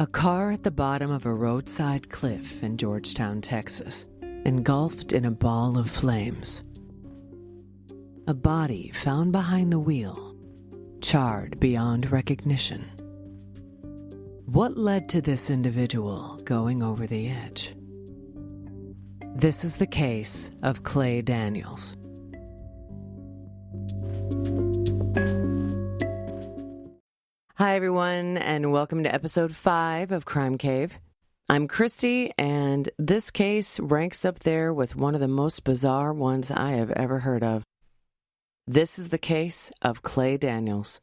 A car at the bottom of a roadside cliff in Georgetown, Texas, engulfed in a ball of flames. A body found behind the wheel, charred beyond recognition. What led to this individual going over the edge? This is the case of Clay Daniels. Hi, everyone, and welcome to episode 5 of Crime Cave. I'm Christy, and this case ranks up there with one of the most bizarre ones I have ever heard of. This is the case of Clay Daniels.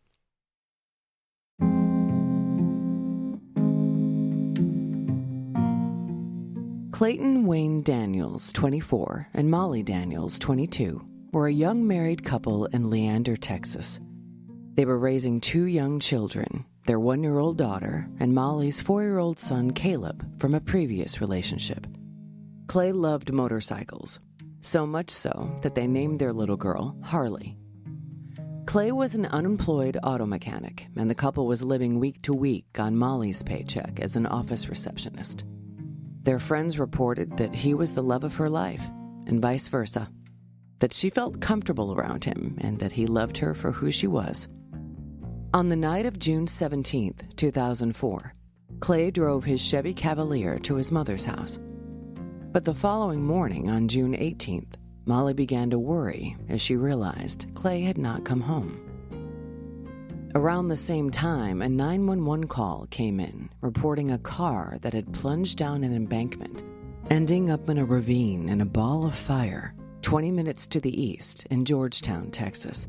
Clayton Wayne Daniels, 24, and Molly Daniels, 22, were a young married couple in Leander, Texas. They were raising 2 young children, their 1-year-old daughter and Molly's 4-year-old son, Caleb, from a previous relationship. Clay loved motorcycles, so much so that they named their little girl Harley. Clay was an unemployed auto mechanic, and the couple was living week to week on Molly's paycheck as an office receptionist. Their friends reported that he was the love of her life, and vice versa, that she felt comfortable around him and that he loved her for who she was. On the night of June 17th, 2004, Clay drove his Chevy Cavalier to his mother's house. But the following morning, on June 18th, Molly began to worry as she realized Clay had not come home. Around the same time, a 911 call came in reporting a car that had plunged down an embankment, ending up in a ravine in a ball of fire 20 minutes to the east in Georgetown, Texas.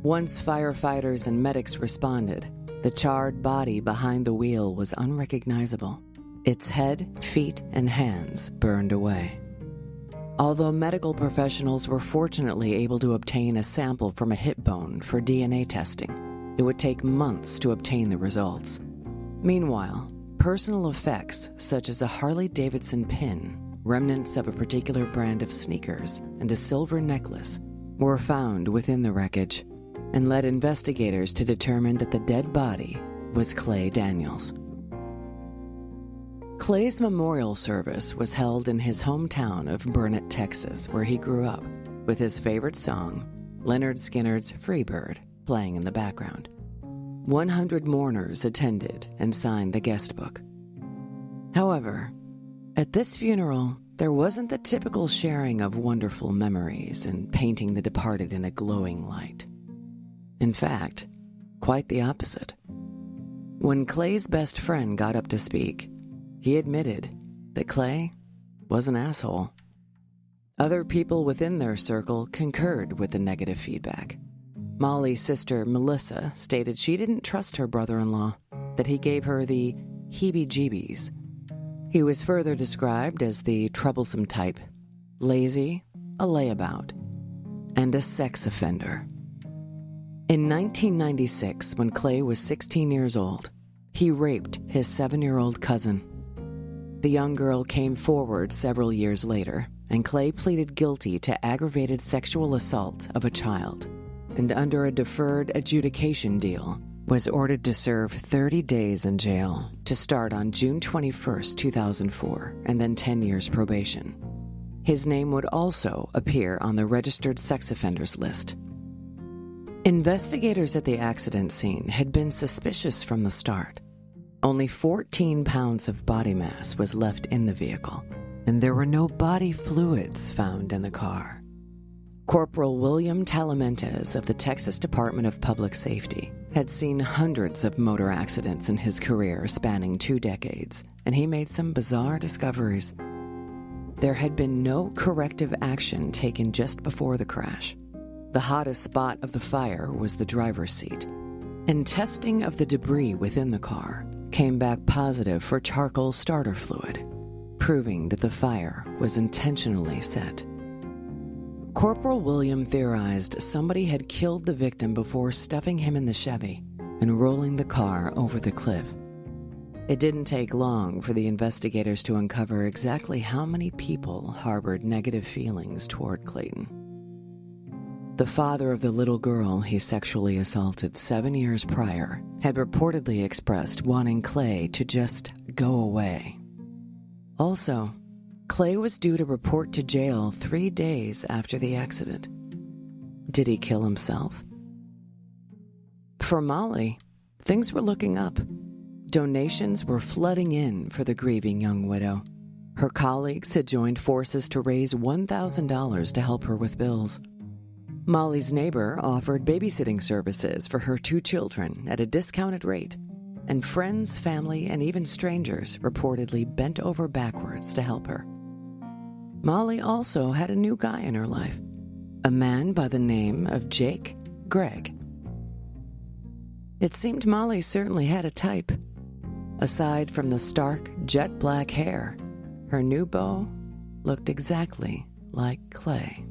Once firefighters and medics responded, the charred body behind the wheel was unrecognizable. Its head, feet, and hands burned away. Although medical professionals were fortunately able to obtain a sample from a hip bone for DNA testing, it would take months to obtain the results. Meanwhile, personal effects such as a Harley-Davidson pin, remnants of a particular brand of sneakers, and a silver necklace were found within the wreckage, and led investigators to determine that the dead body was Clay Daniels. Clay's memorial service was held in his hometown of Burnet, Texas, where he grew up, with his favorite song, Lynyrd Skynyrd's Freebird, playing in the background. 100 mourners attended and signed the guest book. However, at this funeral, there wasn't the typical sharing of wonderful memories and painting the departed in a glowing light. In fact, quite the opposite. When Clay's best friend got up to speak, he admitted that Clay was an asshole. Other people within their circle concurred with the negative feedback. Molly's sister, Melissa, stated she didn't trust her brother-in-law, that he gave her the heebie-jeebies. He was further described as the troublesome type, lazy, a layabout, and a sex offender. In 1996, when Clay was 16 years old, he raped his 7-year-old cousin. The young girl came forward several years later, and Clay pleaded guilty to aggravated sexual assault of a child, and under a deferred adjudication deal, was ordered to serve 30 days in jail to start on June 21, 2004, and then 10 years probation. His name would also appear on the registered sex offenders list. Investigators at the accident scene had been suspicious from the start. Only 14 pounds of body mass was left in the vehicle, and there were no body fluids found in the car. Corporal William Talamentes of the Texas Department of Public Safety had seen hundreds of motor accidents in his career spanning 2 decades, and he made some bizarre discoveries. There had been no corrective action taken just before the crash. The hottest spot of the fire was the driver's seat, and testing of the debris within the car came back positive for charcoal starter fluid, proving that the fire was intentionally set. Corporal William theorized somebody had killed the victim before stuffing him in the Chevy and rolling the car over the cliff. It didn't take long for the investigators to uncover exactly how many people harbored negative feelings toward Clayton. The father of the little girl he sexually assaulted 7 years prior had reportedly expressed wanting Clay to just go away. Also, Clay was due to report to jail 3 days after the accident. Did he kill himself? For Molly, things were looking up. Donations were flooding in for the grieving young widow. Her colleagues had joined forces to raise $1,000 to help her with bills. Molly's neighbor offered babysitting services for her 2 children at a discounted rate, and friends, family, and even strangers reportedly bent over backwards to help her. Molly also had a new guy in her life, a man by the name of Jake Gregg. It seemed Molly certainly had a type. Aside from the stark, jet black hair, her new beau looked exactly like Clay.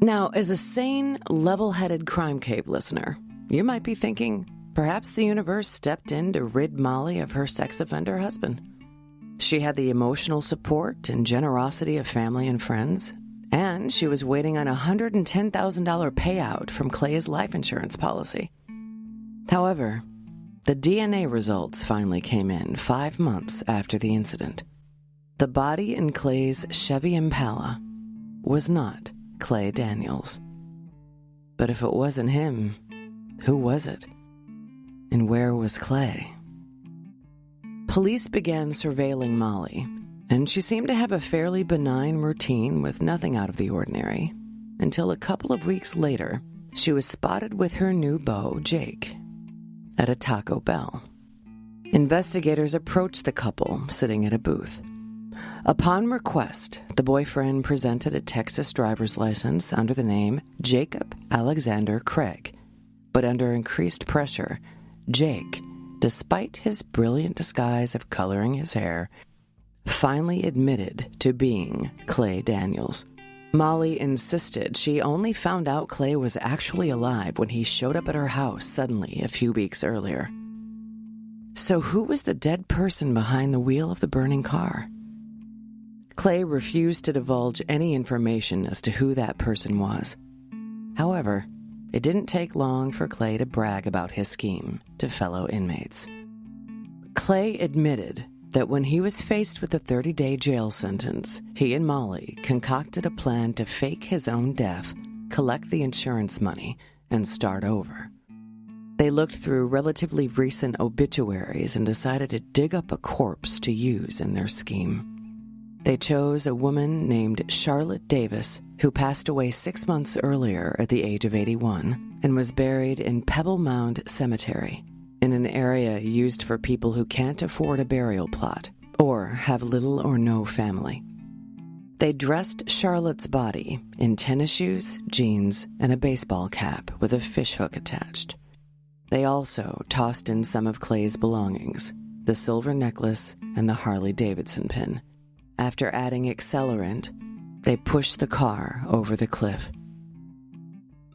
Now, as a sane, level-headed crime cave listener, you might be thinking, perhaps the universe stepped in to rid Molly of her sex offender husband. She had the emotional support and generosity of family and friends, and she was waiting on a $110,000 payout from Clay's life insurance policy. However, the DNA results finally came in 5 months after the incident. The body in Clay's Chevy Impala was not Clay Daniels. But if it wasn't him, who was it? And where was Clay? Police began surveilling Molly, and she seemed to have a fairly benign routine with nothing out of the ordinary, until a couple of weeks later, she was spotted with her new beau, Jake, at a Taco Bell. Investigators approached the couple sitting at a booth. Upon request, the boyfriend presented a Texas driver's license under the name Jacob Alexander Craig, but under increased pressure, Jake, despite his brilliant disguise of coloring his hair, finally admitted to being Clay Daniels. Molly insisted she only found out Clay was actually alive when he showed up at her house suddenly a few weeks earlier. So who was the dead person behind the wheel of the burning car? Clay refused to divulge any information as to who that person was. However, it didn't take long for Clay to brag about his scheme to fellow inmates. Clay admitted that when he was faced with a 30-day jail sentence, he and Molly concocted a plan to fake his own death, collect the insurance money, and start over. They looked through relatively recent obituaries and decided to dig up a corpse to use in their scheme. They chose a woman named Charlotte Davis, who passed away 6 months earlier at the age of 81 and was buried in Pebble Mound Cemetery, in an area used for people who can't afford a burial plot or have little or no family. They dressed Charlotte's body in tennis shoes, jeans, and a baseball cap with a fishhook attached. They also tossed in some of Clay's belongings, the silver necklace and the Harley-Davidson pin. After adding accelerant, they pushed the car over the cliff.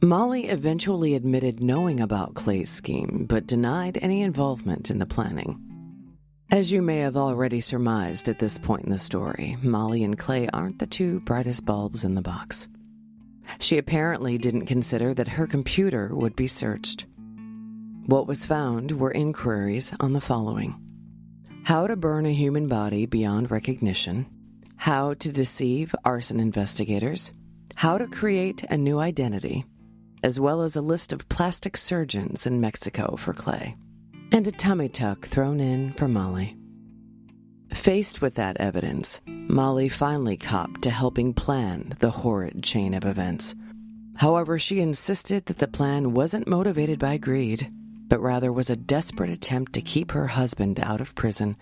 Molly eventually admitted knowing about Clay's scheme, but denied any involvement in the planning. As you may have already surmised at this point in the story, Molly and Clay aren't the 2 brightest bulbs in the box. She apparently didn't consider that her computer would be searched. What was found were inquiries on the following: how to burn a human body beyond recognition, how to deceive arson investigators, how to create a new identity, as well as a list of plastic surgeons in Mexico for Clay, and a tummy tuck thrown in for Molly. Faced with that evidence, Molly finally copped to helping plan the horrid chain of events. However, she insisted that the plan wasn't motivated by greed, but rather was a desperate attempt to keep her husband out of prison.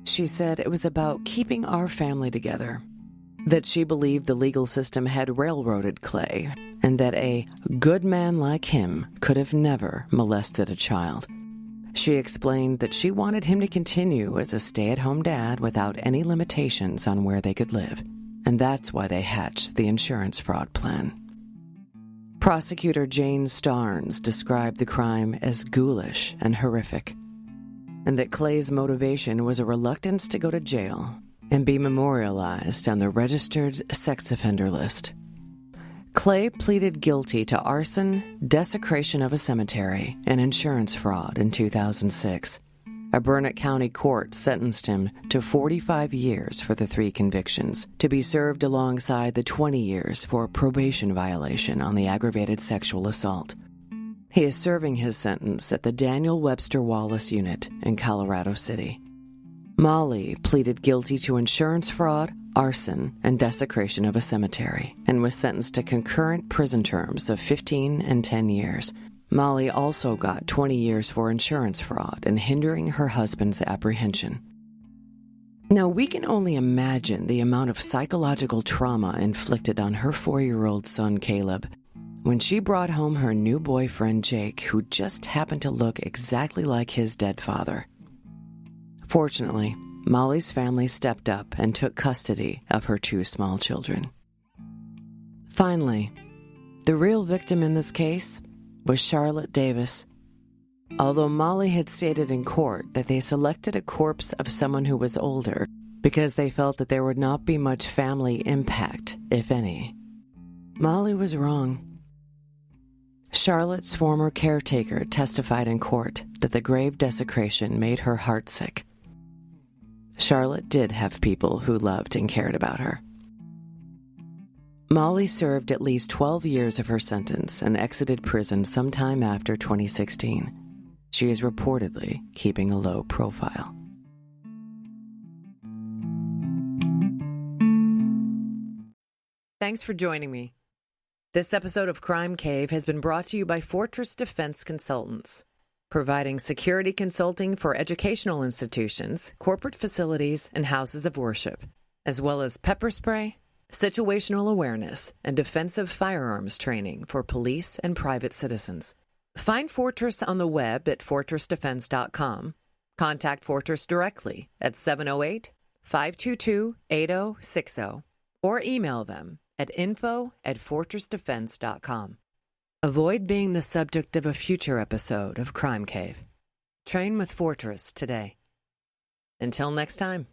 She said it was about keeping our family together, that she believed the legal system had railroaded Clay, and that a good man like him could have never molested a child. She explained that she wanted him to continue as a stay-at-home dad without any limitations on where they could live, and that's why they hatched the insurance fraud plan. Prosecutor Jane Starnes described the crime as ghoulish and horrific. and that Clay's motivation was a reluctance to go to jail and be memorialized on the registered sex offender list. Clay pleaded guilty to arson, desecration of a cemetery, and insurance fraud in 2006. A Burnett County court sentenced him to 45 years for the 3 convictions, to be served alongside the 20 years for a probation violation on the aggravated sexual assault. He is serving his sentence at the Daniel Webster Wallace Unit in Colorado City. Molly pleaded guilty to insurance fraud, arson, and desecration of a cemetery, and was sentenced to concurrent prison terms of 15 and 10 years. Molly also got 20 years for insurance fraud and hindering her husband's apprehension. Now, we can only imagine the amount of psychological trauma inflicted on her 4-year-old son, Caleb, when she brought home her new boyfriend, Jake, who just happened to look exactly like his dead father. Fortunately, Molly's family stepped up and took custody of her 2 small children. Finally, the real victim in this case was Charlotte Davis. Although Molly had stated in court that they selected a corpse of someone who was older because they felt that there would not be much family impact, if any, Molly was wrong. Charlotte's former caretaker testified in court that the grave desecration made her heartsick. Charlotte did have people who loved and cared about her. Molly served at least 12 years of her sentence and exited prison sometime after 2016. She is reportedly keeping a low profile. Thanks for joining me. This episode of Crime Cave has been brought to you by Fortress Defense Consultants, providing security consulting for educational institutions, corporate facilities, and houses of worship, as well as pepper spray, situational awareness, and defensive firearms training for police and private citizens. Find Fortress on the web at fortressdefense.com. Contact Fortress directly at 708-522-8060 or email them at info@fortressdefense.com. Avoid being the subject of a future episode of Crime Cave. Train with Fortress today. Until next time.